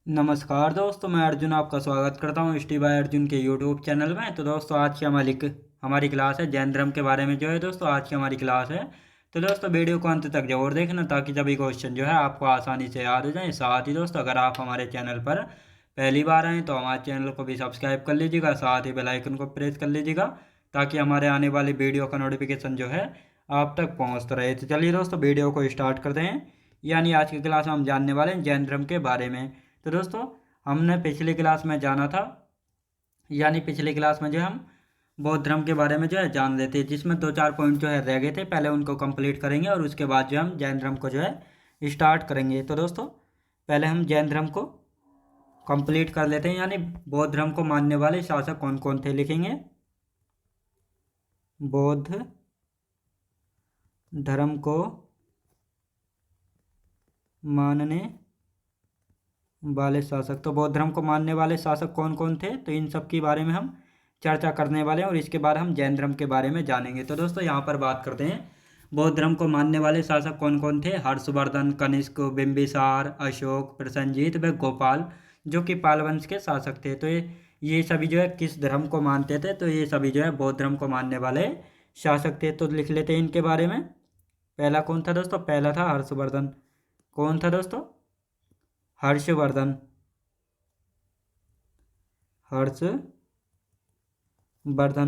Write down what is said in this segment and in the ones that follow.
नमस्कार दोस्तों, मैं अर्जुन आपका स्वागत करता हूँ स्टी बाय अर्जुन के यूट्यूब चैनल में। तो दोस्तों आज की हमारी क्लास है जैन धर्म के बारे में। जो है दोस्तों आज की हमारी क्लास है, तो दोस्तों वीडियो को अंत तक जरूर देखना ताकि सभी क्वेश्चन जो है आपको आसानी से याद हो जाए। साथ ही दोस्तों अगर आप हमारे चैनल पर पहली बार आएँ तो हमारे चैनल को भी सब्सक्राइब कर लीजिएगा, साथ ही बेल आइकन को प्रेस कर लीजिएगा ताकि हमारे आने वाली वीडियो का नोटिफिकेशन जो है आप तक पहुँचता रहे। तो चलिए दोस्तों वीडियो को स्टार्ट करते हैं। यानी आज की क्लास में हम जानने वाले हैं जैन धर्म के बारे में। तो दोस्तों हमने पिछली क्लास में जाना था, यानी पिछली क्लास में जो है हम बौद्ध धर्म के बारे में जो है जान लेते हैं, जिसमें दो चार पॉइंट जो है रह गए थे। पहले उनको कंप्लीट करेंगे और उसके बाद जो हम जैन धर्म को जो है स्टार्ट करेंगे। तो दोस्तों पहले हम जैन धर्म को कंप्लीट कर लेते हैं। यानी बौद्ध धर्म को मानने वाले शासक कौन कौन थे, लिखेंगे बौद्ध धर्म को मानने वाले शासक। तो बौद्ध धर्म को मानने वाले शासक कौन कौन थे, तो इन सब के बारे में हम चर्चा करने वाले हैं और इसके बाद हम जैन धर्म के बारे में जानेंगे। तो दोस्तों यहाँ पर बात करते हैं बौद्ध धर्म को मानने वाले शासक कौन कौन थे। हर्षवर्धन, कनिष्क, बिंबिसार, अशोक, प्रसेनजीत व गोपाल, जो कि पाल वंश के शासक थे। तो ये सभी जो है किस धर्म को मानते थे, तो ये सभी जो है बौद्ध धर्म को मानने वाले शासक थे। तो लिख लेते हैं इनके बारे में। पहला कौन था दोस्तों, पहला था हर्षवर्धन। कौन था दोस्तों, हर्षवर्धन। हर्षवर्धन।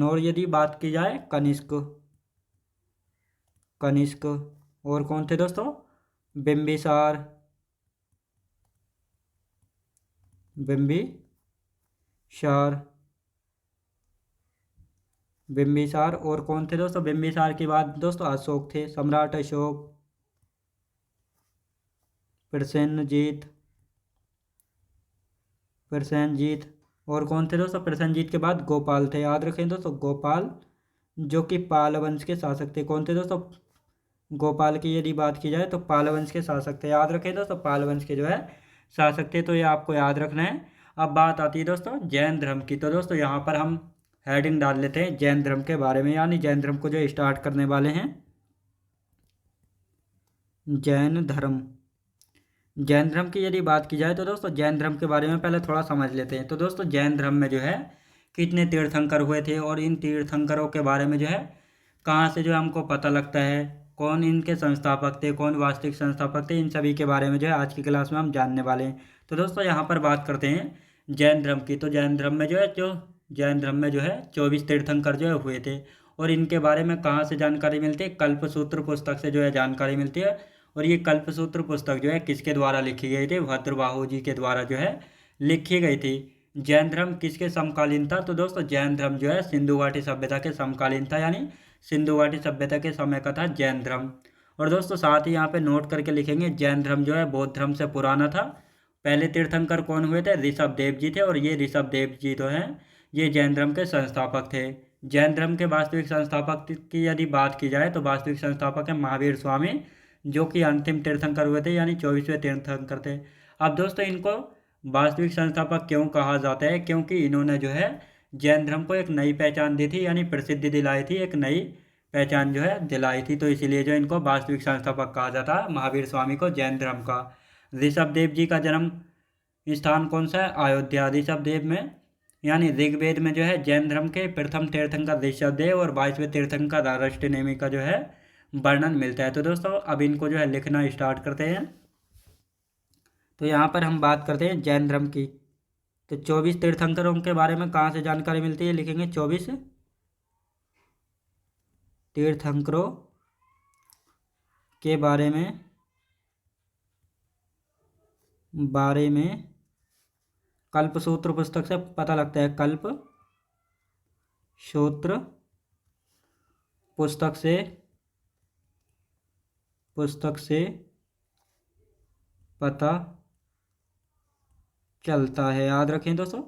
और यदि बात की जाए कनिष्क, कनिष्क। और कौन थे दोस्तों, बिंबिसार, बिंबिसार, बिंबिसार। और कौन थे दोस्तों, बिंबिसार के बाद दोस्तों अशोक थे, सम्राट अशोक, प्रसेनजीत, प्रसेनजीत। और कौन थे दोस्तों, प्रसेनजीत के बाद गोपाल थे। याद रखें दोस्तों गोपाल, जो कि पाल वंश के शासक थे। कौन थे दोस्तों, गोपाल की यदि बात की जाए तो पाल वंश के शासक थे। याद रखें दोस्तों पाल वंश के जो है शासक थे, तो ये आपको याद रखना है। अब बात आती है दोस्तों जैन धर्म की। तो दोस्तों यहाँ पर हम हेडिंग डाल लेते हैं जैन धर्म के बारे में, यानी जैन धर्म को जो स्टार्ट करने वाले हैं। जैन धर्म, जैन धर्म की यदि बात की जाए तो दोस्तों जैन धर्म के बारे में पहले थोड़ा समझ लेते हैं। तो दोस्तों जैन धर्म में जो है कितने तीर्थंकर हुए थे और इन तीर्थंकरों के बारे में जो है कहाँ से जो है हमको पता लगता है, कौन इनके संस्थापक थे, कौन वास्तविक संस्थापक थे, इन सभी के बारे में जो है आज की क्लास में हम जानने वाले हैं। तो दोस्तों यहाँ पर बात करते हैं जैन धर्म की। तो जैन धर्म में जो है 24 तीर्थंकर जो है हुए थे। और इनके बारे में कहाँ से जानकारी मिलती है, कल्पसूत्र पुस्तक से जो है जानकारी मिलती है। और ये कल्पसूत्र पुस्तक जो है किसके द्वारा लिखी गई थी, भद्रबाहु जी के द्वारा जो है लिखी गई थी। जैन धर्म किसके समकालीन था, तो दोस्तों जैन धर्म जो है सिंधु घाटी सभ्यता के समकालीन था, यानी सिंधु घाटी सभ्यता के समय का था जैन धर्म। और दोस्तों साथ ही यहाँ पे नोट करके लिखेंगे जैन धर्म जो है बौद्ध धर्म से पुराना था। पहले तीर्थंकर कौन हुए थे, ऋषभ देव जी थे, और ये ऋषभ देव जी जो हैं ये जैन धर्म के संस्थापक थे। जैन धर्म के वास्तविक संस्थापक की यदि बात की जाए तो वास्तविक संस्थापक है महावीर स्वामी, जो कि अंतिम तीर्थंकर हुए थे, यानी 24वें तीर्थंकर थे। अब दोस्तों इनको वास्तविक संस्थापक क्यों कहा जाता है, क्योंकि इन्होंने जो है जैन धर्म को एक नई पहचान दी थी, यानी प्रसिद्धि दिलाई थी, एक नई पहचान जो है दिलाई थी। तो इसीलिए जो इनको वास्तविक संस्थापक कहा जाता है, महावीर स्वामी को जैन धर्म का। ऋषभ देव जी का जन्म स्थान कौन सा है, अयोध्या। ऋषभ देव में यानी ऋग्वेद में जो है जैन धर्म के प्रथम तीर्थंकर ऋषभ देव और 22वें तीर्थंकर अगस्त्य नेमि का जो है वर्णन मिलता है। तो दोस्तों अब इनको जो है लिखना स्टार्ट करते हैं। तो यहाँ पर हम बात करते हैं जैन धर्म की। तो 24 तीर्थंकरों के बारे में कहाँ से जानकारी मिलती है, लिखेंगे 24 तीर्थंकरों के बारे में कल्पसूत्र पुस्तक से पता लगता है। कल्पसूत्र पुस्तक से पता चलता है। याद रखें दोस्तों,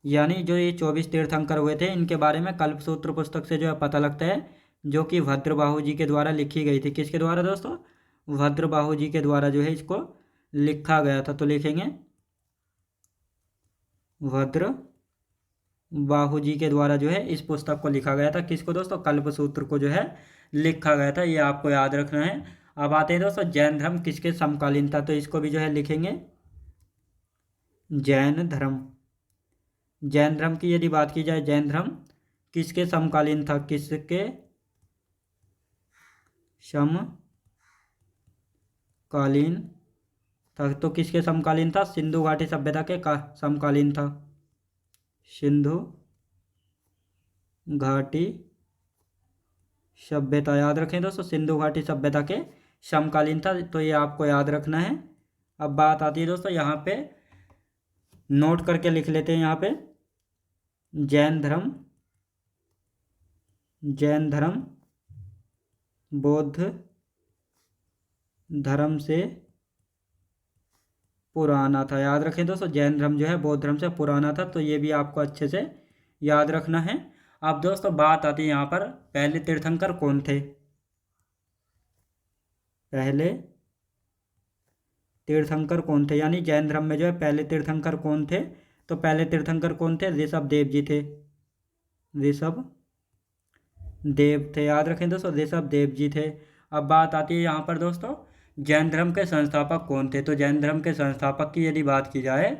यानी जो ये 24 तीर्थंकर हुए थे इनके बारे में कल्पसूत्र पुस्तक से जो है पता लगता है, जो कि भद्रबाहु जी के द्वारा लिखी गई थी। किसके द्वारा दोस्तों, भद्रबाहु जी के द्वारा जो है इसको लिखा गया था। तो लिखेंगे भद्रबाहु जी के द्वारा जो है इस पुस्तक को लिखा गया था। किसको दोस्तों, कल्पसूत्र को जो है लिखा गया था, ये आपको याद रखना है। अब आते हैं दोस्तों जैन धर्म किसके समकालीन था, तो इसको भी जो है लिखेंगे जैन धर्म। जैन धर्म की यदि बात की जाए, जैन धर्म किसके समकालीन था? किसके समकालीन था? तो किसके समकालीन था? सिंधु घाटी सभ्यता के समकालीन था। सिंधु घाटी सभ्यता, याद रखें दोस्तों, सिंधु घाटी सभ्यता के समकालीन था, तो ये आपको याद रखना है। अब बात आती है दोस्तों, यहाँ पे नोट करके लिख लेते हैं। यहाँ पे जैन धर्म, जैन धर्म बौद्ध धर्म से पुराना था। याद रखें दोस्तों, जैन धर्म जो है बौद्ध धर्म से पुराना था, तो ये भी आपको अच्छे से याद रखना है। अब दोस्तों बात आती है यहाँ पर, पहले तीर्थंकर कौन थे? पहले तीर्थंकर कौन थे, यानी जैन धर्म में जो है पहले तीर्थंकर कौन थे? तो पहले तीर्थंकर कौन थे? ऋषभ देव जी थे। ऋषभ देव थे, याद रखें दोस्तों, ऋषभ देव जी थे। अब बात आती है यहाँ पर दोस्तों, जैन धर्म के संस्थापक कौन थे? तो जैन धर्म के संस्थापक की यदि बात की जाए,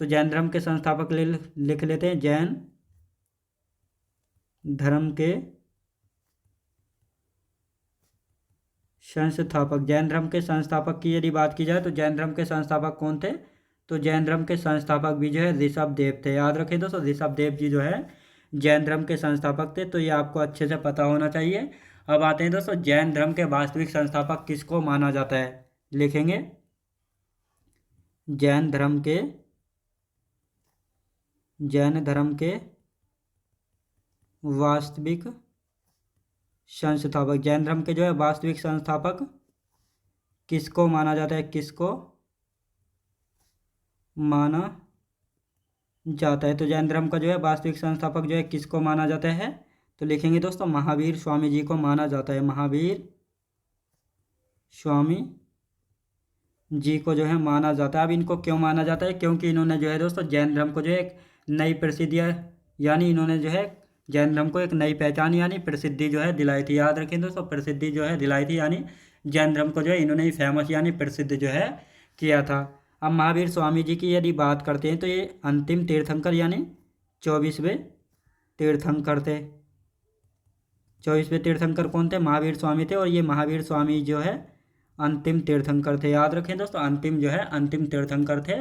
तो जैन धर्म के संस्थापक लिख लेते हैं। जैन धर्म के संस्थापक, जैन धर्म के संस्थापक की यदि बात की जाए, तो जैन धर्म के संस्थापक कौन थे? तो जैन धर्म के संस्थापक भी जो है ऋषभ देव थे। याद रखें दोस्तों, ऋषभ देव जी जो है जैन धर्म के संस्थापक थे, तो ये आपको अच्छे से पता होना चाहिए। अब आते हैं दोस्तों, जैन धर्म के वास्तविक संस्थापक किसको माना जाता है? लिखेंगे, जैन धर्म के वास्तविक संस्थापक, जैन धर्म के जो है वास्तविक संस्थापक किसको माना जाता है? किसको माना जाता है? तो जैन धर्म का जो है वास्तविक संस्थापक जो है किसको माना जाता है? तो लिखेंगे दोस्तों, महावीर स्वामी जी को माना जाता है। महावीर स्वामी जी को जो है माना जाता है। अब इनको क्यों माना जाता है? क्योंकि इन्होंने जो है दोस्तों जैन धर्म को जो है एक नई प्रसिद्धि, यानी इन्होंने जो है जैन धर्म को एक नई पहचान यानी प्रसिद्धि जो है दिलाई थी। याद रखें दोस्तों, प्रसिद्धि जो है दिलाई थी, यानी जैन धर्म को जो है इन्होंने ही फेमस यानी प्रसिद्ध जो है किया था। अब महावीर स्वामी जी की यदि बात करते हैं, तो ये अंतिम तीर्थंकर यानी 24वें तीर्थंकर थे। 24वें तीर्थंकर कौन थे? महावीर स्वामी थे, और ये महावीर स्वामी जो है अंतिम तीर्थंकर थे। याद रखें दोस्तों, अंतिम जो है अंतिम तीर्थंकर थे।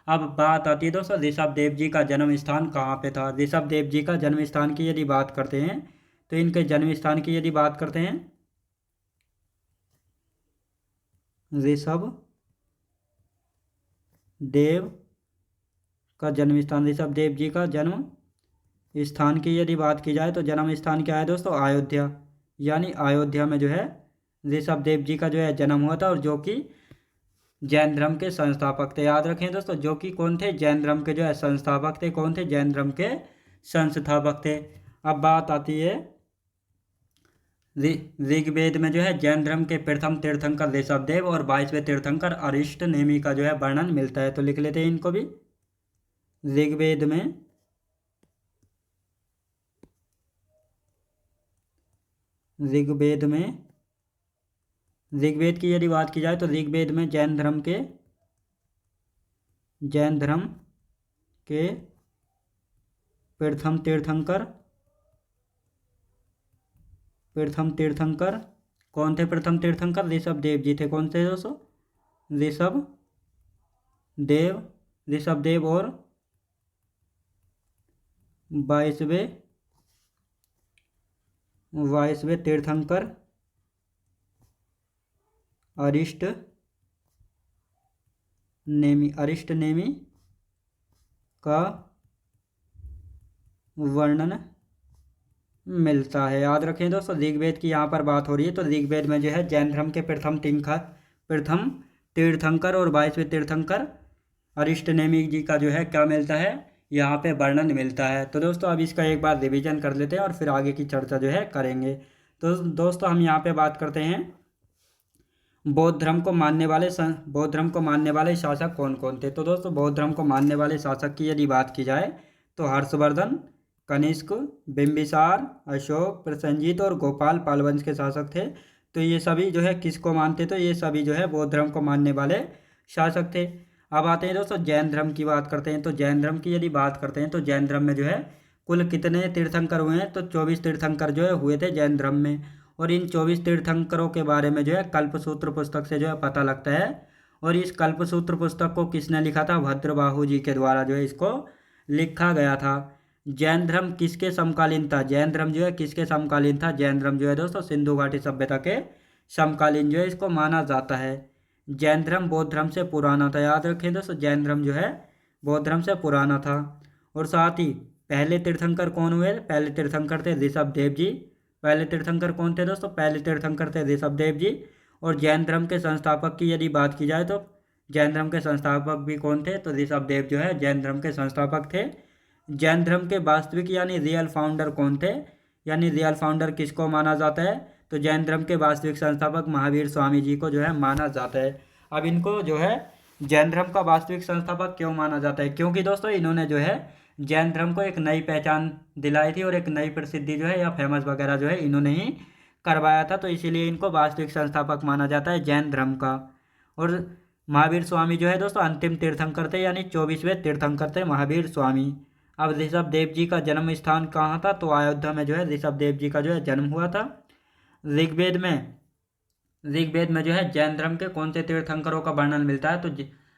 अब बात आती है दोस्तों, ऋषभ देव जी का जन्म स्थान कहाँ पे था? ऋषभ देव जी का जन्म स्थान की यदि बात करते हैं, तो इनके जन्म स्थान की यदि बात करते हैं, ऋषभ देव का जन्म स्थान, ऋषभ देव जी का जन्म स्थान की यदि बात की जाए, तो जन्म स्थान क्या है दोस्तों? अयोध्या, यानी अयोध्या में जो है ऋषभ देव जी का जो है जन्म हुआ था, और जो कि जैन धर्म के संस्थापक थे। याद रखें दोस्तों, जो कि कौन थे? जैन धर्म के जो है संस्थापक थे। कौन थे? जैन धर्म के संस्थापक थे। अब बात आती है, ऋग्वेद में जो है जैन धर्म के प्रथम तीर्थंकर ऋषभ देव और 22वें तीर्थंकर अरिष्ट नेमि का जो है वर्णन मिलता है। तो लिख लेते हैं इनको भी। ऋग्वेद में ऋग्वेद की यदि बात की जाए, तो ऋग्वेद में जैन धर्म के प्रथम तीर्थंकर कौन थे? प्रथम तीर्थंकर ऋषभ देव जी थे। कौन थे दोस्तों? ऋषभ देव और 22वें तीर्थंकर अरिष्ट नेमि का वर्णन मिलता है। याद रखें दोस्तों, ऋग्वेद की यहाँ पर बात हो रही है, तो ऋग्वेद में जो है जैन धर्म के प्रथम तीर्थंकर और 22वें तीर्थंकर अरिष्ट नेमि जी का जो है क्या मिलता है? यहाँ पे वर्णन मिलता है। तो दोस्तों अब इसका एक बार रिवीजन कर लेते हैं और फिर आगे की चर्चा जो है करेंगे। तो दोस्तों हम यहाँ पे बात करते हैं बौद्ध धर्म को मानने वाले शासक कौन कौन थे। तो दोस्तों बौद्ध धर्म को मानने वाले शासक की यदि बात की जाए, तो हर्षवर्धन, कनिष्क, बिंबिसार, अशोक, प्रसेनजीत और गोपाल पाल वंश के शासक थे। तो ये सभी जो है किसको मानते? तो ये सभी जो है बौद्ध धर्म को मानने वाले शासक थे। अब आते हैं दोस्तों जैन धर्म की बात करते हैं। तो जैन धर्म की यदि बात करते हैं तो जैन धर्म में जो है कुल कितने तीर्थंकर हुए हैं, तो 24 तीर्थंकर जो है हुए थे जैन धर्म में। और इन 24 तीर्थंकरों के बारे में जो है कल्पसूत्र पुस्तक से जो है पता लगता है। और इस कल्पसूत्र पुस्तक को किसने लिखा था, भद्रबाहु जी के द्वारा जो है इसको लिखा गया था। जैन धर्म किसके समकालीन था, जैन धर्म जो है किसके समकालीन था, जैन धर्म जो है दोस्तों सिंधु घाटी सभ्यता के समकालीन जो है इसको माना जाता है। जैन धर्म बौद्ध धर्म से पुराना था, याद रखें दोस्तों जैन धर्म जो है बौद्ध धर्म से पुराना था। और साथ ही पहले तीर्थंकर कौन हुए, पहले तीर्थंकर थे ऋषभ देव जी। पहले तीर्थंकर कौन थे दोस्तों, पहले तीर्थंकर थे ऋषभ देव जी। और जैन धर्म के संस्थापक की यदि बात की जाए तो जैन धर्म के संस्थापक भी कौन थे, तो ऋषभ देव जो है जैन धर्म के संस्थापक थे। जैन धर्म के वास्तविक यानी रियल फाउंडर कौन थे, यानी रियल फाउंडर किसको माना जाता है, तो जैन धर्म के वास्तविक संस्थापक महावीर स्वामी जी को जो है माना जाता है। अब इनको जो है जैन धर्म का वास्तविक संस्थापक क्यों माना जाता है, क्योंकि दोस्तों इन्होंने जो है जैन धर्म को एक नई पहचान दिलाई थी और एक नई प्रसिद्धि जो है या फेमस वगैरह जो है इन्होंने ही करवाया था, तो इसीलिए इनको वास्तविक संस्थापक माना जाता है जैन धर्म का। और महावीर स्वामी जो है दोस्तों अंतिम तीर्थंकर थे, यानी 24वें तीर्थंकर थे महावीर स्वामी। अब ऋषभ देव जी का जन्म स्थान कहाँ था, तो अयोध्या में जो है ऋषभ देव जी का जो है जन्म हुआ था। ऋग्वेद में जो है जैन धर्म के कौन से तीर्थंकरों का वर्णन मिलता है, तो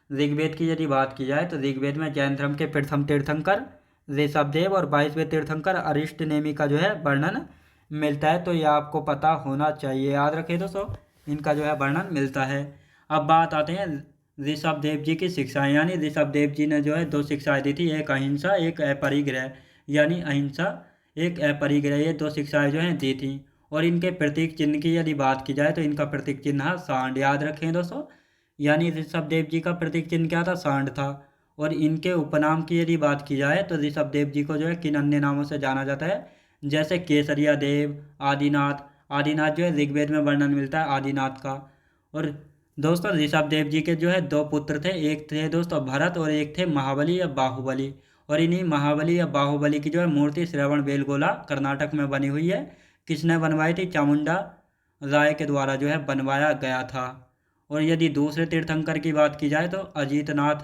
ऋग्वेद की यदि बात की जाए तो ऋग्वेद में जैन धर्म के प्रथम तीर्थंकर ऋषभ देव और 22वें तीर्थंकर अरिष्ट नेमि का जो है वर्णन मिलता है। तो ये आपको पता होना चाहिए, याद रखिए दोस्तों इनका जो है वर्णन मिलता है। अब बात आते हैं ऋषभ देव जी की शिक्षाएं, यानी ऋषभ देव जी ने जो है 2 शिक्षाएं दी थी, एक अहिंसा एक अपरिग्रह, यानी अहिंसा एक अपरिग्रह, ये 2 शिक्षाएं जो हैं दी थी। और इनके प्रतीक चिन्ह की यदि बात की जाए तो इनका प्रतीक चिन्ह है सांड, याद रखें दोस्तों, यानी ऋषभ देव जी का प्रतीक चिन्ह क्या था, सांड था। और इनके उपनाम की यदि बात की जाए तो ऋषभ देव जी को जो है किन अन्य नामों से जाना जाता है, जैसे केसरिया देव, आदिनाथ। आदिनाथ जो है ऋग्वेद में वर्णन मिलता है आदिनाथ का। और दोस्तों ऋषभ देव जी के जो है 2 पुत्र थे, एक थे दोस्तों भरत और एक थे महाबली या बाहुबली। और इन्हीं महाबली या बाहुबली की जो है मूर्ति श्रवण बेलगोला कर्नाटक में बनी हुई है। किसने बनवाई थी, चामुंडा राय के द्वारा जो है बनवाया गया था। और यदि दूसरे तीर्थंकर की बात की जाए तो अजीतनाथ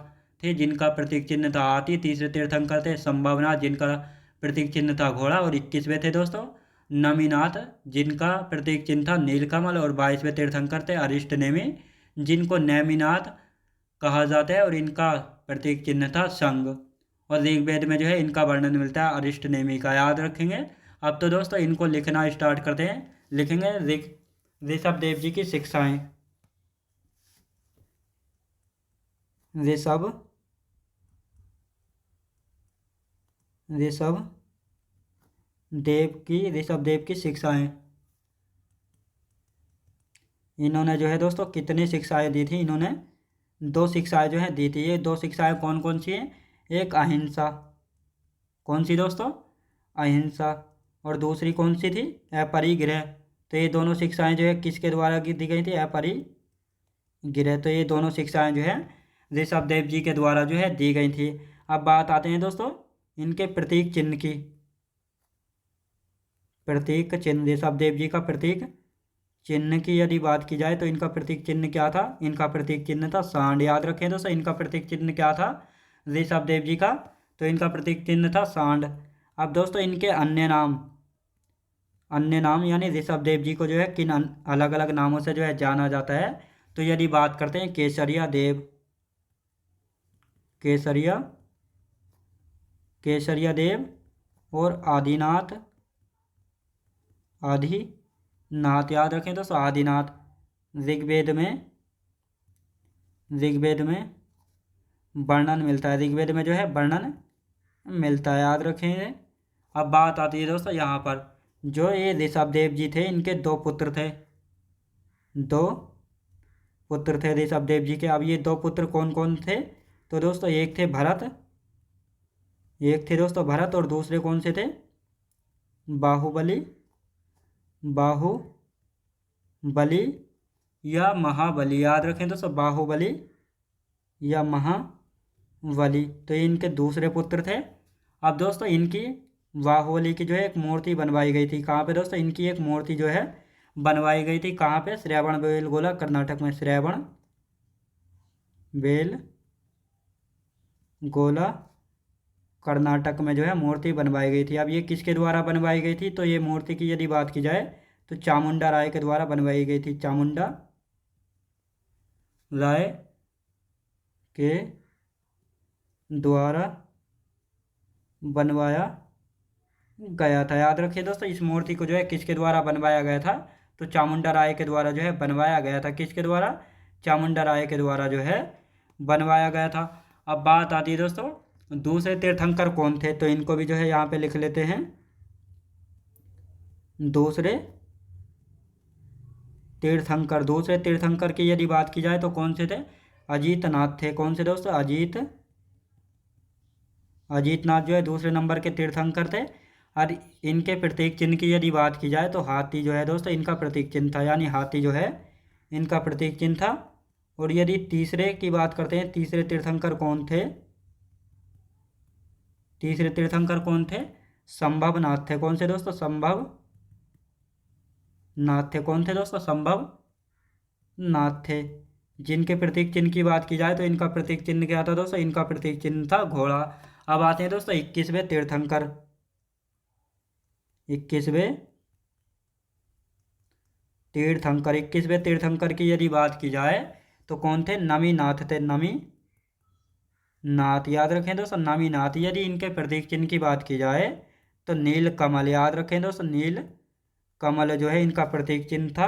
थे, जिनका प्रतीक चिन्ह था हाथी। तीसरे तीर्थंकर थे संभवनाथ, जिनका प्रतीक चिन्ह था घोड़ा। और 21वें थे दोस्तों नमीनाथ, जिनका प्रतीक चिन्ह था नीलकमल। और 22वें तीर्थंकर थे अरिष्ट नेमि, जिनको नेमिनाथ कहा जाता है और इनका प्रतीक चिन्ह था संग। और ऋग्वेद में जो है इनका वर्णन मिलता है अरिष्ट नेमि का, याद रखेंगे। अब तो दोस्तों इनको लिखना स्टार्ट करते हैं, लिखेंगे ऋषभ देव जी की शिक्षाएं। ऋषभ देव की शिक्षाएं। इन्होंने जो है दोस्तों कितनी शिक्षाएं दी थी, इन्होंने 2 शिक्षाएं जो है दी थी। ये 2 शिक्षाएं कौन कौन सी हैं, एक अहिंसा, कौन सी दोस्तों, अहिंसा। और दूसरी कौन सी थी, अपरिग्रह। तो ये दोनों शिक्षाएं जो है किसके द्वारा दी गई थी, अपरिग्रह। तो ये दोनों शिक्षाएं जो है ऋषभ देव जी के द्वारा जो है दी गई थी। अब बात आते हैं दोस्तों इनके प्रतीक चिन्ह की। प्रतीक चिन्ह, ऋषभ देव जी का प्रतीक चिन्ह की यदि बात की जाए तो इनका प्रतीक चिन्ह क्या था, इनका प्रतीक चिन्ह था सांड, याद रखें दोस्तों इनका प्रतीक चिन्ह क्या था ऋषभ देव जी का, तो इनका प्रतीक चिन्ह था सांड। अब दोस्तों इनके अन्य नाम यानी ऋषभ देव जी को जो है किन अलग अलग नामों से जो है जाना जाता है, तो यदि बात करते हैं केसरिया देव और आदिनाथ, याद रखें दोस्तों आदिनाथ। ऋग्वेद में वर्णन मिलता है, ऋग्वेद में जो है वर्णन मिलता है, याद रखेंगे। अब बात आती है दोस्तों यहाँ पर, जो ये ऋषभ देव जी थे इनके 2 पुत्र थे ऋषभ देव जी के। अब ये 2 पुत्र कौन कौन थे, तो दोस्तों एक थे भरत और दूसरे कौन से थे, बाहुबली या महाबली, याद रखें दोस्तों बाहुबली या महाबली। तो ये इनके दूसरे पुत्र थे। अब दोस्तों इनकी बाहुबली की जो है एक मूर्ति बनवाई गई थी, कहाँ पे दोस्तों, इनकी एक मूर्ति जो है बनवाई गई थी, कहाँ पे, श्रवण बेलगोला कर्नाटक में, श्रवण बेलगोला गोला कर्नाटक में जो है मूर्ति बनवाई गई थी। अब ये किसके द्वारा बनवाई गई थी, तो ये मूर्ति की यदि बात की जाए तो चामुंडा राय के द्वारा बनवाई गई थी। चामुंडा राय के द्वारा बनवाया गया था। याद रखिए दोस्तों, इस मूर्ति को जो है किसके द्वारा बनवाया गया था, तो चामुंडा राय के द्वारा जो है बनवाया गया था। किसके द्वारा, चामुंडा राय के द्वारा जो है बनवाया गया था। अब बात आती है दोस्तों दूसरे तीर्थंकर कौन थे, तो इनको भी जो है यहाँ पे लिख लेते हैं। दूसरे तीर्थंकर की यदि बात की जाए तो कौन से थे, अजीत नाथ थे। कौन से दोस्तों, अजीत नाथ जो है दूसरे नंबर के तीर्थंकर थे। और इनके प्रतीक चिन्ह की यदि बात की जाए तो हाथी जो है दोस्तों इनका प्रतीक चिन्ह था, यानी हाथी जो है इनका प्रतीक चिन्ह था। और यदि तीसरे की बात करते हैं, तीसरे तीर्थंकर कौन थे, संभव नाथ थे। कौन से दोस्तों, संभव नाथ थे। कौन थे दोस्तों, संभव नाथ थे। जिनके प्रतीक चिन्ह की बात की जाए तो इनका प्रतीक चिन्ह क्या था दोस्तों, इनका प्रतीक चिन्ह था घोड़ा। अब आते हैं दोस्तों 21वें तीर्थंकर। 21वें तीर्थंकर की यदि बात की जाए तो कौन थे, नमीनाथ थे। नाथ, याद रखें दोस्तों, नमीनाथ। यदि इनके प्रतीक चिन्ह की बात की जाए तो नील कमल, याद रखें दोस्तों, नील कमल जो है इनका प्रतीक चिन्ह था।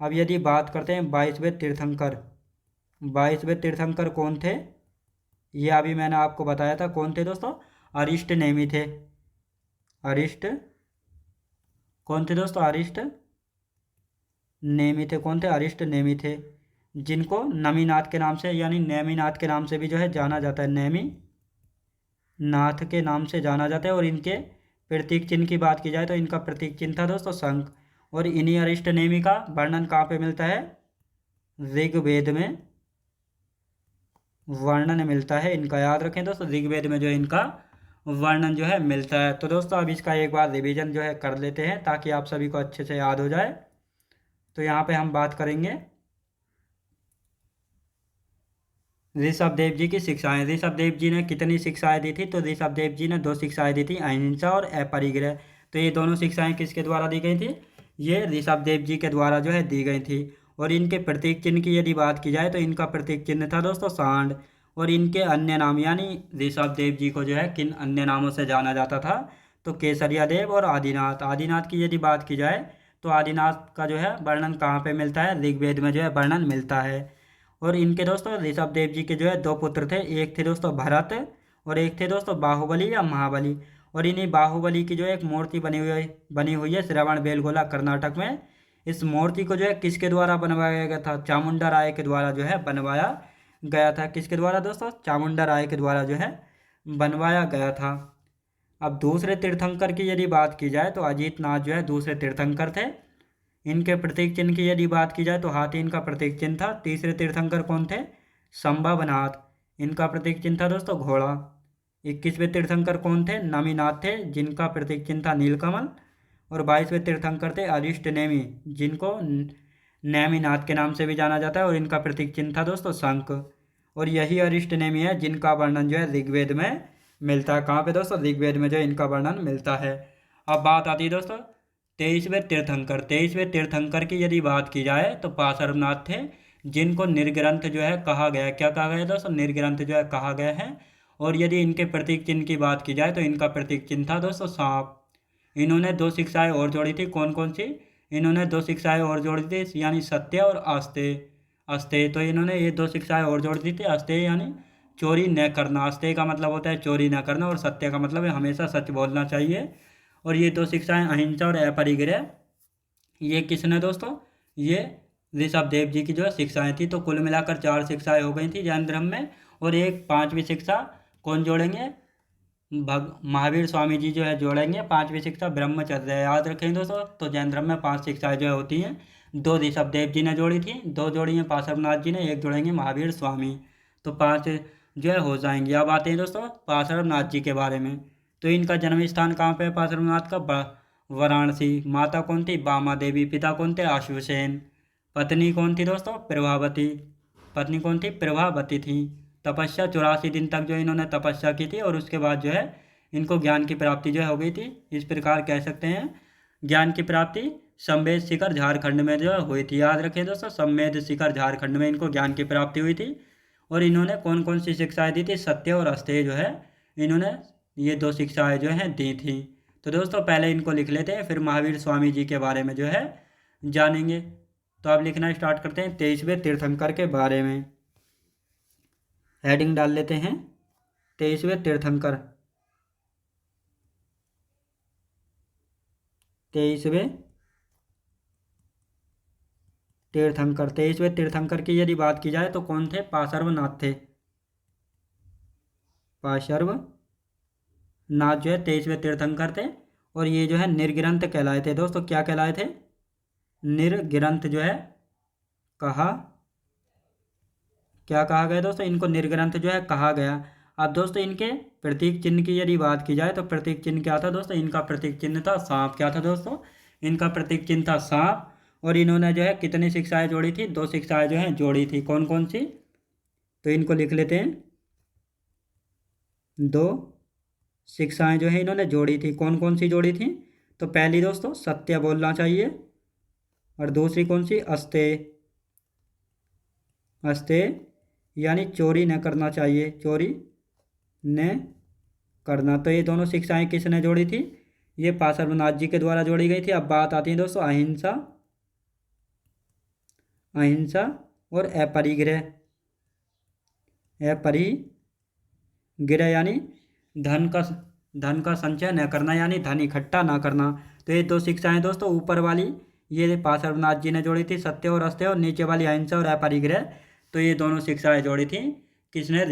अब यदि बात करते हैं 22वें तीर्थंकर कौन थे, ये अभी मैंने आपको बताया था। कौन थे दोस्तों, अरिष्ट नेमी थे। कौन थे दोस्तों, अरिष्ट नेमी थे। कौन थे, अरिष्ट नेमी थे, जिनको नमीनाथ के नाम से यानी नेमिनाथ के नाम से भी जो है जाना जाता है। नेमी नाथ के नाम से जाना जाता है। और इनके प्रतीक चिन्ह की बात की जाए तो इनका प्रतीक चिन्ह था दोस्तों शंख। और इन्हीं अरिष्ट नेमी का वर्णन कहाँ पे मिलता है, ऋग्वेद में वर्णन मिलता है इनका। याद रखें दोस्तों, ऋग्वेद में जो है इनका वर्णन जो है मिलता है। तो दोस्तों अब इसका एक बार रिवीजन जो है कर लेते हैं ताकि आप सभी को अच्छे से याद हो जाए। तो यहाँ पे हम बात करेंगे ऋषभदेव जी की शिक्षाएं। ऋषभदेव जी ने कितनी शिक्षाएं दी थी, तो ऋषभदेव जी ने 2 शिक्षाएं दी थी, अहिंसा और अपरिग्रह। तो ये दोनों शिक्षाएं किसके द्वारा दी गई थी, ये ऋषभदेव जी के द्वारा जो है दी गई थी। और इनके प्रतीक चिन्ह की यदि बात की जाए तो इनका प्रतीक चिन्ह था दोस्तों सांड। और इनके अन्य नाम, यानी ऋषभदेव जी को जो है किन अन्य नामों से जाना जाता था, तो केसरिया देव और आदिनाथ। आदिनाथ की यदि बात की जाए तो आदिनाथ का जो है वर्णन कहाँ पे मिलता है, ऋग्वेद में जो है वर्णन मिलता है। और इनके दोस्तों ऋषभदेव जी के जो है 2 पुत्र थे, एक थे दोस्तों भरत और एक थे दोस्तों बाहुबली या महाबली। और इन्हीं बाहुबली की जो है एक मूर्ति बनी हुई है श्रवण बेलगोला कर्नाटक में। इस मूर्ति को जो है किसके द्वारा बनवाया गया था, चामुंडा राय के द्वारा जो है बनवाया गया था। किसके द्वारा दोस्तों, चामुंडा राय के द्वारा जो है बनवाया गया था। अब दूसरे तीर्थंकर की यदि बात की जाए तो अजीत नाथ जो है दूसरे तीर्थंकर थे। इनके प्रतीक चिन्ह की यदि बात की जाए तो हाथी इनका प्रतीक चिन्ह था। तीसरे तीर्थंकर कौन थे, संभवनाथ, इनका प्रतीक चिन्ह था दोस्तों घोड़ा। 21वें तीर्थंकर कौन थे, नमीनाथ थे, जिनका प्रतीक चिन्ह था नीलकमल। और 22वें तीर्थंकर थे अरिष्ट नेमी, जिनको नेमिनाथ के नाम से भी जाना जाता है। और इनका प्रतीक चिन्ह था दोस्तों शंख। और यही अरिष्ट नेमी है जिनका वर्णन जो है ऋग्वेद में मिलता है। कहाँ पे दोस्तों, ऋग्वेद में जो है इनका वर्णन मिलता है। अब बात आती है दोस्तों 23वें तीर्थंकर की यदि बात की जाए तो पार्श्वनाथ थे, जिनको निर्ग्रंथ जो है कहा गया है। क्या कहा गया है दोस्तों, निर्ग्रंथ जो है कहा गया है। और यदि इनके प्रतीक चिन्ह की बात की जाए तो इनका प्रतीक चिन्ह था दोस्तों सांप। इन्होंने 2 शिक्षाएं और जोड़ी थी, कौन कौन सी, इन्होंने 2 शिक्षाएं और जोड़ी थी, यानी सत्य और आस्तेय। तो इन्होंने ये 2 शिक्षाएं और जोड़ दी थी। आस्तेय यानी चोरी न करना, आस्तेय का मतलब होता है चोरी न करना, और सत्य का मतलब है हमेशा सच बोलना चाहिए। और ये 2 शिक्षाएं अहिंसा और अपरिग्रह, ये किसने दोस्तों, ये ऋषभदेव जी की जो है शिक्षाएं थी। तो कुल मिलाकर 4 शिक्षाएं हो गई थी जैन धर्म में। और एक 5वीं शिक्षा कौन जोड़ेंगे, महावीर स्वामी जी जो है जोड़ेंगे। 5वीं शिक्षा ब्रह्मचर्य है। याद रखें दोस्तों, तो जैन धर्म में 5 शिक्षाएं जो है होती हैं। 2 ऋषभदेव जी ने जोड़ी थी, 2 जोड़ी हैं पार्श्वनाथ जी ने, 1 जोड़ेंगे महावीर स्वामी। तो 5 जो है हो जाएंगे। अब आते हैं दोस्तों पार्श्वनाथ जी के बारे में। तो इनका जन्म स्थान कहाँ पे है पार्श्वनाथ का, वाराणसी। माता कौन थी, बामा देवी। पिता कौन थे, अश्वसेन। पत्नी कौन थी दोस्तों, प्रभावती। पत्नी कौन थी, प्रभावती थी। तपस्या 84 दिन तक जो इन्होंने तपस्या की थी और उसके बाद जो है इनको ज्ञान की प्राप्ति जो है हो गई थी। इस प्रकार कह सकते हैं ज्ञान की प्राप्ति संवेद शिखर झारखंड में जो है हुई थी। याद रखें दोस्तों, संवेद शिखर झारखंड में इनको ज्ञान की प्राप्ति हुई थी। और इन्होंने कौन कौन सी शिक्षाएं दी थी? सत्य और अस्तेय जो है इन्होंने ये 2 शिक्षाएं जो हैं दी थी। तो दोस्तों पहले इनको लिख लेते हैं, फिर महावीर स्वामी जी के बारे में जो है जानेंगे। तो आप लिखना स्टार्ट करते हैं 23वें तीर्थंकर के बारे में। हेडिंग डाल लेते हैं 23वें तीर्थंकर। 23वें तीर्थंकर। 23वें तीर्थंकर की यदि बात की जाए तो कौन थे? पार्श्वनाथ थे। पार्श्वनाथ जो है 23वें तीर्थंकर थे। और ये जो है निर्ग्रंथ कहलाए थे। दोस्तों क्या कहलाए थे? निर्ग्रंथ जो है क्या कहा गया दोस्तों? इनको निर्ग्रंथ जो है कहा गया। अब दोस्तों इनके प्रतीक चिन्ह की यदि बात की जाए तो प्रतीक चिन्ह क्या था दोस्तों? इनका प्रतीक चिन्ह था सांप। क्या था दोस्तों? इनका प्रतीक चिन्ह था सांप। और इन्होंने जो है कितनी शिक्षाएं जोड़ी थी? 2 शिक्षाएं जो हैं जोड़ी थी। कौन कौन सी? तो इनको लिख लेते हैं। 2 शिक्षाएं जो है इन्होंने जोड़ी थी। कौन कौन सी जोड़ी थी? तो पहली दोस्तों सत्य बोलना चाहिए। और दूसरी कौन सी? अस्तेय। अस्तेय यानी चोरी न करना चाहिए, चोरी न करना। तो ये दोनों शिक्षाएं किसने जोड़ी थी? ये पार्श्वनाथ जी के द्वारा जोड़ी गई थी। अब बात आती है दोस्तों अहिंसा, अहिंसा और अपरिग्रह। अपरिग्रह यानी धन का संचय न करना, यानी धन इकट्ठा ना करना। तो ये 2 शिक्षाएं दोस्तों ऊपर वाली ये पार्श्वनाथ जी ने जोड़ी थी, सत्य और अस्तेय, और नीचे वाली अहिंसा और अपरिग्रह। तो ये दोनों शिक्षाएं जोड़ी थी किसने?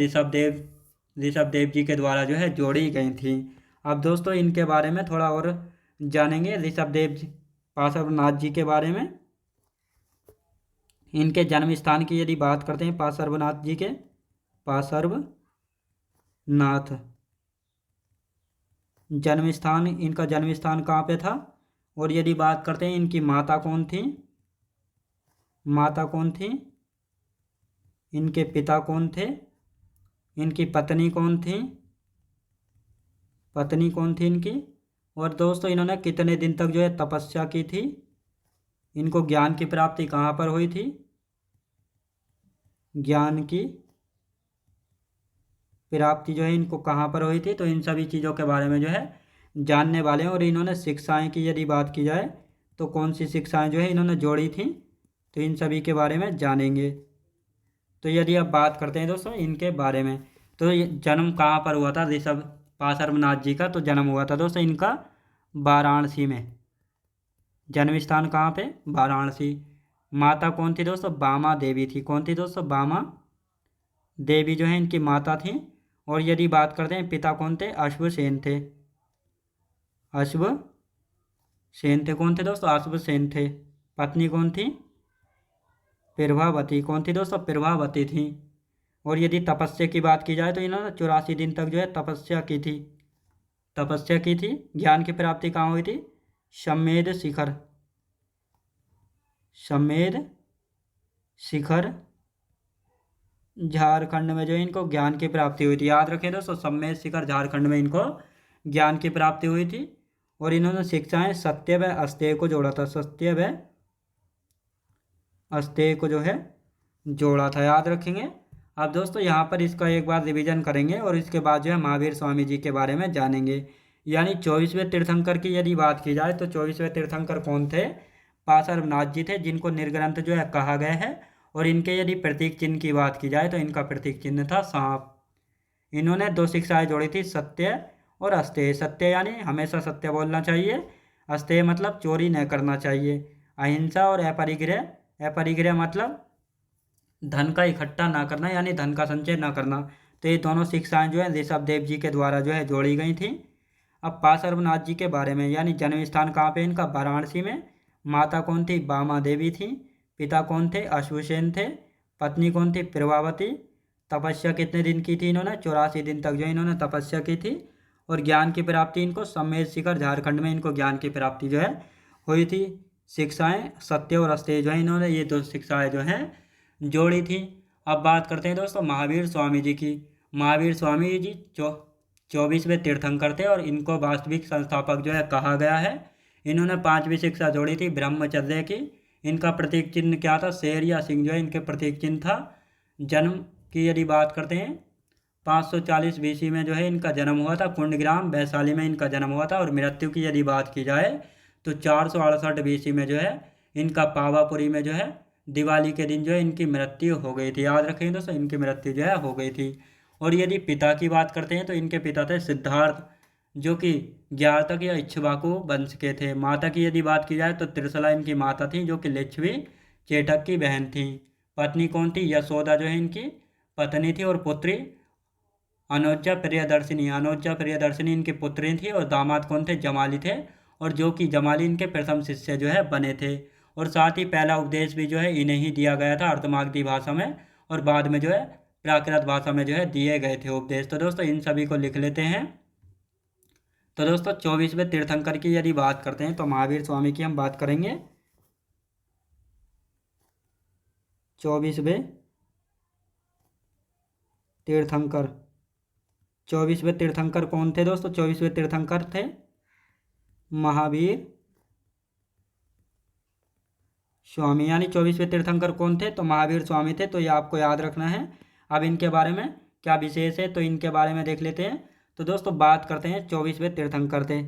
ऋषभदेव जी के द्वारा जो है जोड़ी गई थी। अब दोस्तों इनके बारे में थोड़ा और जानेंगे, ऋषभदेव जी पार्श्वनाथ जी के बारे में। इनके जन्म स्थान की यदि बात करते हैं पार्श्वनाथ जी के, पार्श्वनाथ जन्म स्थान, इनका जन्म स्थान कहाँ पे था? और यदि बात करते हैं इनकी माता कौन थी, माता कौन थी, इनके पिता कौन थे, इनकी पत्नी कौन थी, पत्नी कौन थी इनकी, और दोस्तों इन्होंने कितने दिन तक जो है तपस्या की थी, इनको ज्ञान की प्राप्ति कहाँ पर हुई थी, ज्ञान की प्राप्ति जो है इनको कहाँ पर हुई थी। तो इन सभी चीज़ों के बारे में जो है जानने वाले हैं। और इन्होंने शिक्षाएं की यदि बात की जाए तो कौन सी शिक्षाएं जो है इन्होंने जोड़ी थी, तो इन सभी के बारे में जानेंगे। तो यदि आप बात करते हैं दोस्तों इनके बारे में, तो ये जन्म कहाँ पर हुआ था ऋषभ पार्श्वनाथ जी का? तो जन्म हुआ था दोस्तों इनका वाराणसी में। जन्म स्थान कहाँ पे? वाराणसी। माता कौन थी दोस्तों? बामा देवी थी। कौन थी दोस्तों? बामा देवी जो है इनकी माता थी। और यदि बात करते हैं पिता कौन थे? अश्वसेन थे। अश्वसेन थे। कौन थे दोस्तों? अश्वसेन थे। पत्नी कौन थी? प्रभावती। कौन थी दोस्तों? प्रभावती थी। और यदि तपस्या की बात की जाए तो इन्होंने 84 दिन तक जो है तपस्या की थी। तपस्या की थी। ज्ञान की प्राप्ति कहाँ हुई थी? संवेद शिखर, संवेद शिखर झारखंड में जो इनको ज्ञान की प्राप्ति हुई थी। याद रखें दोस्तों, संवेद शिखर झारखंड में इनको ज्ञान की प्राप्ति हुई थी। और इन्होंने शिक्षाएं सत्य व अस्तेय को जोड़ा था। सत्य व अस्तेय को जो है जोड़ा था। याद रखेंगे। अब दोस्तों यहाँ पर इसका एक बार रिवीजन करेंगे और इसके बाद जो है महावीर स्वामी जी के बारे में जानेंगे। यानी 24वें तीर्थंकर की यदि बात की जाए तो 24वें तीर्थंकर कौन थे? पार्श्वनाथ जी थे, जिनको निर्ग्रंथ जो है कहा गया है। और इनके यदि प्रतीक चिन्ह की बात की जाए तो इनका प्रतीक चिन्ह था सांप। इन्होंने 2 शिक्षाएं जोड़ी थी, सत्य और अस्तेय। सत्य यानी हमेशा सत्य बोलना चाहिए, अस्तेय मतलब चोरी न करना चाहिए। अहिंसा और अपरिग्रह, अपरिग्रह मतलब धन का इकट्ठा ना करना, यानी धन का संचय ना करना। तो ये दोनों शिक्षाएं जो है ऋषभदेव जी के द्वारा जो है जोड़ी गई थी। अब पार्श्वनाथ जी के बारे में, यानी जन्म स्थान कहाँ पे इनका? वाराणसी में। माता कौन थी? बामा देवी थी। पिता कौन थे? अश्वसेन थे। पत्नी कौन थी? प्रभावती। तपस्या कितने दिन की थी इन्होंने? 84 दिन तक जो इन्होंने तपस्या की थी। और ज्ञान की प्राप्ति इनको संवेद शिखर झारखंड में इनको ज्ञान की प्राप्ति जो है हुई थी। शिक्षाएं सत्य और अस्तेय जो है इन्होंने ये 2 शिक्षाएं जो हैं जोड़ी थी। अब बात करते हैं दोस्तों महावीर स्वामी जी की। महावीर स्वामी जी 24वें तीर्थंकर थे और इनको वास्तविक संस्थापक जो है कहा गया है। इन्होंने 5वीं शिक्षा जोड़ी थी ब्रह्मचर्य की। इनका प्रतीक चिन्ह क्या था? शेर या सिंह जो है इनके प्रतीक चिन्ह था। जन्म की यदि बात करते हैं 540 बीसी में जो है इनका जन्म हुआ था। कुंडग्राम वैशाली में इनका जन्म हुआ था। और मृत्यु की यदि बात की जाए तो 468 बीसी में जो है इनका पावापुरी में जो है दिवाली के दिन जो है इनकी मृत्यु हो गई थी। याद रखें दोस्तों, इनकी मृत्यु जो है हो गई थी। और यदि पिता की बात करते हैं तो इनके पिता थे सिद्धार्थ, जो कि ज्ञातक या इक्ष्वाकु वंश के थे। माता की यदि बात की जाए तो त्रिशला इनकी माता थी, जो कि लिच्छवी चेटक की बहन थी। पत्नी कौन थी? यशोदा जो है इनकी पत्नी थी। और पुत्री अनोजा प्रियदर्शिनी, अनोजा प्रियदर्शिनी इनकी पुत्री थी। और दामाद कौन थे? जमाली थे। और जो कि जमाली इनके प्रथम शिष्य जो है बने थे। और साथ ही पहला उपदेश भी जो है इन्हें ही दिया गया था अर्धमागधी भाषा में, और बाद में जो है प्राकृत भाषा में जो है दिए गए थे उपदेश। तो दोस्तों इन सभी को लिख लेते हैं। तो दोस्तों 24वें तीर्थंकर की यदि बात करते हैं तो महावीर स्वामी की हम बात करेंगे। 24वें तीर्थंकर, 24वें तीर्थंकर कौन थे दोस्तों? 24वें तीर्थंकर थे महावीर स्वामी। यानी 24वें तीर्थंकर कौन थे? तो महावीर स्वामी थे। तो ये आपको याद रखना है। अब इनके बारे में क्या विशेष है तो इनके बारे में देख लेते हैं। तो दोस्तों बात करते हैं 24वें तीर्थंकर थे,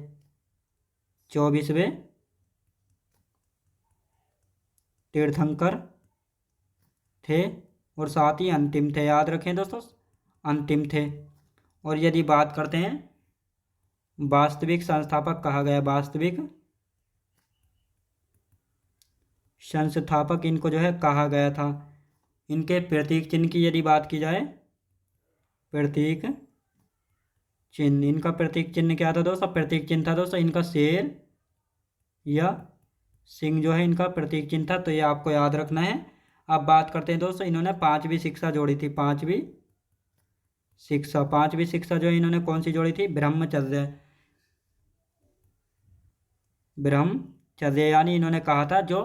24वें तीर्थंकर थे और साथ ही अंतिम थे। याद रखें दोस्तों, अंतिम थे। और यदि बात करते हैं वास्तविक संस्थापक कहा गया, वास्तविक संस्थापक इनको जो है कहा गया था। इनके प्रतीक चिन्ह की यदि बात की जाए, प्रतीक चिन्ह, इनका प्रतीक चिन्ह क्या था दोस्तों? प्रतीक चिन्ह था दोस्तों इनका शेर या सिंह जो है इनका प्रतीक चिन्ह था। तो ये आपको याद रखना है। अब बात करते हैं दोस्तों, इन्होंने 5वीं शिक्षा जोड़ी थी। 5वीं शिक्षा, 5वीं शिक्षा जो है इन्होंने कौन सी जोड़ी थी? ब्रह्मचर्य, ब्रह्मचर्य। यानी इन्होंने कहा था जो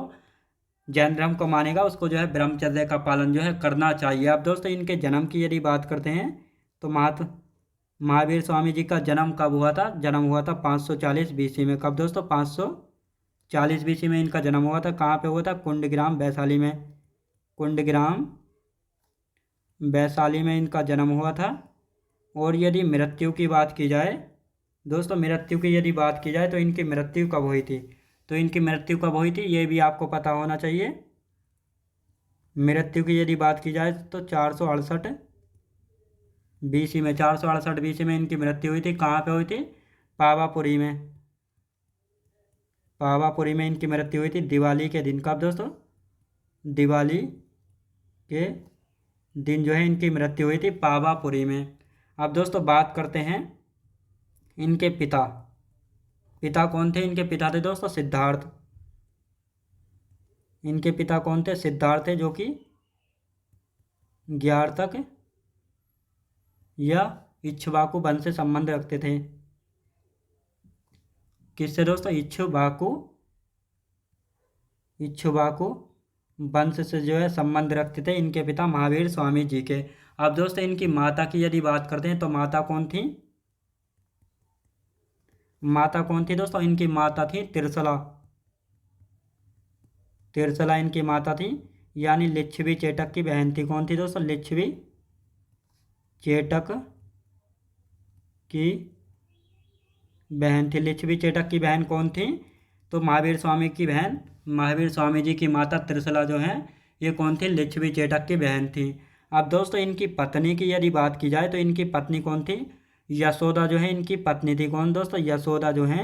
जैन धर्म को मानेगा उसको जो है ब्रह्मचर्य का पालन जो है करना चाहिए। अब दोस्तों इनके जन्म की यदि बात करते हैं तो महावीर स्वामी जी का जन्म कब हुआ था? जन्म हुआ था 540 बीसी में। कब दोस्तों? 540 बीसी में इनका जन्म हुआ था। कहाँ पे हुआ था? कुंडग्राम वैशाली में, कुंडग्राम वैशाली में इनका जन्म हुआ था। और यदि मृत्यु की बात की जाए दोस्तों, मृत्यु की यदि बात की जाए तो इनकी मृत्यु कब हुई थी? तो इनकी मृत्यु कब हुई थी ये भी आपको पता होना चाहिए। मृत्यु की यदि बात की जाए तो 468 बीसी में, 468 बीसी में इनकी मृत्यु हुई थी। कहाँ पे हुई थी? पावापुरी में, पावापुरी में इनकी मृत्यु हुई थी दिवाली के दिन। कब दोस्तों? दिवाली के दिन जो है इनकी मृत्यु हुई थी पावापुरी में। अब दोस्तों बात करते हैं इनके पिता, पिता कौन थे? इनके पिता थे दोस्तों सिद्धार्थ। इनके पिता कौन थे? सिद्धार्थ थे, जो कि ज्ञातक या इक्ष्वाकु वंश से संबंध रखते थे। किससे दोस्तों? इक्ष्वाकु वंश से जो है संबंध रखते थे इनके पिता महावीर स्वामी जी के। अब दोस्तों इनकी माता की यदि बात करते हैं तो माता कौन थी? माता कौन थी दोस्तों? इनकी माता थी त्रिशला, त्रिशला इनकी माता थी। यानी लिच्छवी चेटक की बहन थी। कौन थी दोस्तों? लिच्छवी चेटक की बहन थी। लिच्छवी चेटक की बहन कौन थी? तो महावीर स्वामी की बहन, महावीर स्वामी जी की माता त्रिशला जो है ये कौन थी? लिच्छवी चेटक की बहन थी। अब दोस्तों इनकी पत्नी की यदि बात की जाए तो इनकी पत्नी कौन थी? यशोदा जो है इनकी पत्नी थी। कौन दोस्तों? यशोदा जो है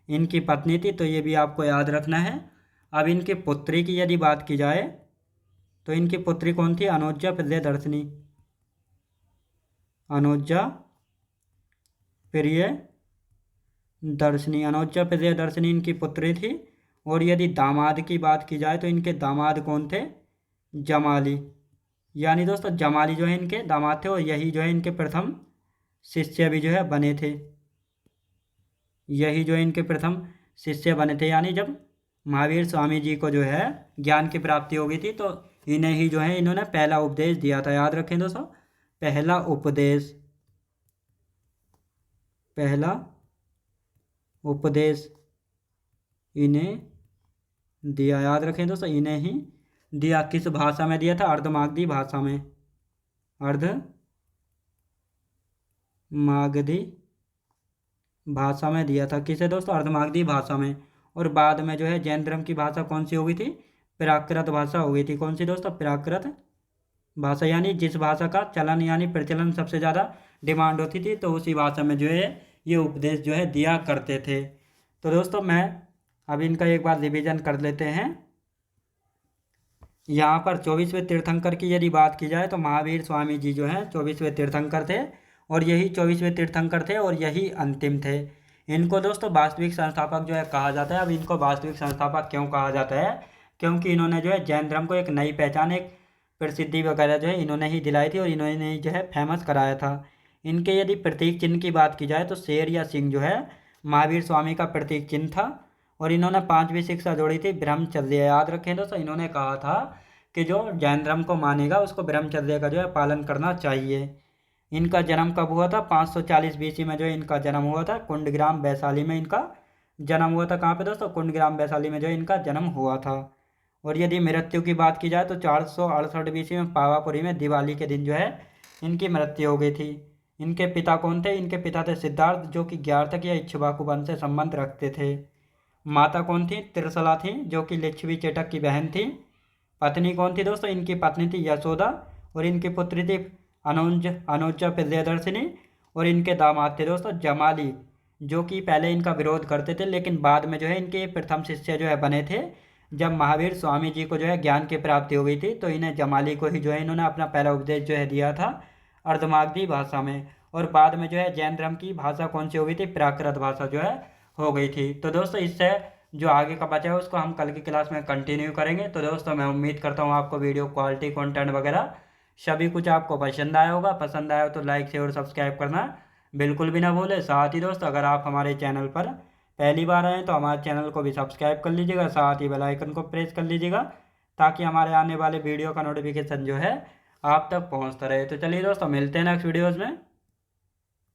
इनकी पत्नी थी। तो ये भी आपको याद रखना है। अब इनकी पुत्री की यदि बात की जाए तो इनकी पुत्री कौन थी? अनोजा प्रियदर्शिनी, अनोजा प्रियदर्शिनी, अनोजा प्रियदर्शिनी इनकी पुत्री थी। और यदि दामाद की बात की जाए तो इनके दामाद कौन थे? जमाली। यानी दोस्तों जमाली जो है इनके दामाद थे और यही जो है इनके प्रथम शिष्य भी जो है बने थे। यही जो है इनके प्रथम शिष्य बने थे। यानी जब महावीर स्वामी जी को जो है ज्ञान की प्राप्ति हो गई थी तो इन्हें ही जो है इन्होंने पहला उपदेश दिया था। याद रखें दोस्तों, पहला उपदेश इन्हें दिया। याद रखें दोस्तों, इन्हें ही दिया। किस भाषा में दिया था? अर्धमागधी भाषा में। अर्धमागधी भाषा में दिया था। किसे दोस्तों? अर्धमागधी भाषा में। और बाद में जो है जैन धर्म की भाषा कौन सी हो गई थी? प्राकृत भाषा हो गई थी। कौन सी दोस्तों? प्राकृत भाषा, यानी जिस भाषा का चलन यानी प्रचलन सबसे ज़्यादा डिमांड होती थी, तो उसी भाषा में जो है ये उपदेश जो है दिया करते थे। तो दोस्तों मैं अब इनका एक बार रिवीजन कर लेते हैं। यहाँ पर 24वें तीर्थंकर की यदि बात की जाए तो महावीर स्वामी जी जो हैं 24वें तीर्थंकर थे, और यही 24वें तीर्थंकर थे और यही अंतिम थे। इनको दोस्तों वास्तविक संस्थापक जो है कहा जाता है। अब इनको वास्तविक संस्थापक क्यों कहा जाता है? क्योंकि इन्होंने जो है जैन धर्म को एक नई पहचान, एक प्रसिद्धि वगैरह जो है इन्होंने ही दिलाई थी और इन्होंने ही जो है फेमस कराया था। इनके यदि प्रतीक चिन्ह की बात की जाए तो शेर या सिंह जो है महावीर स्वामी का प्रतीक चिन्ह था। और इन्होंने 5वीं शिक्षा जोड़ी थी, ब्रह्मचर्य। याद रखें दोस्तों, इन्होंने कहा था कि जो जैन धर्म को मानेगा उसको ब्रह्मचर्य का जो है पालन करना चाहिए। इनका जन्म कब हुआ था? 540 BC में जो है इनका जन्म हुआ था। कुंडग्राम वैशाली में इनका जन्म हुआ था। कहाँ पे दोस्तों? कुंडग्राम वैशाली में जो है इनका जन्म हुआ था। और यदि मृत्यु की बात की जाए तो 468 BC में पावापुरी में दिवाली के दिन जो है इनकी मृत्यु हो गई थी। इनके पिता कौन थे? इनके पिता थे सिद्धार्थ, जो कि ज्ञार्थक या इक्ष्वाकु वंश से संबंध रखते थे। माता कौन थी? त्रिशला थी, जो कि लिच्छवी चेटक की बहन थी। पत्नी कौन थी दोस्तों? इनकी पत्नी थी यशोदा, और इनकी पुत्री थी अनुजा प्रियदर्शिनी। और इनके दामाद थे दोस्तों जमाली, जो कि पहले इनका विरोध करते थे, लेकिन बाद में जो है इनके प्रथम शिष्य जो है बने थे। जब महावीर स्वामी जी को जो है ज्ञान की प्राप्ति हो गई थी, तो इन्हें जमाली को ही जो है इन्होंने अपना पहला उपदेश जो है दिया था अर्धमागधी भाषा में। और बाद में जो है जैन धर्म की भाषा कौन सी हो गई थी? प्राकृत भाषा जो है हो गई थी। तो दोस्तों इससे जो आगे का बचा है उसको हम कल की क्लास में कंटिन्यू करेंगे। तो दोस्तों मैं उम्मीद करता हूँ आपको वीडियो क्वालिटी कंटेंट वगैरह सभी कुछ आपको पसंद आया होगा। पसंद आया हो तो लाइक शेयर और सब्सक्राइब करना बिल्कुल भी ना भूलें। साथ ही दोस्तों अगर आप हमारे चैनल पर पहली बार आए तो हमारे चैनल को भी सब्सक्राइब कर लीजिएगा, साथ ही बेल आइकन को प्रेस कर लीजिएगा, ताकि हमारे आने वाले वीडियो का नोटिफिकेशन जो है आप तक पहुँचता रहे। तो चलिए दोस्तों मिलते हैं नेक्स्ट वीडियोज़ में।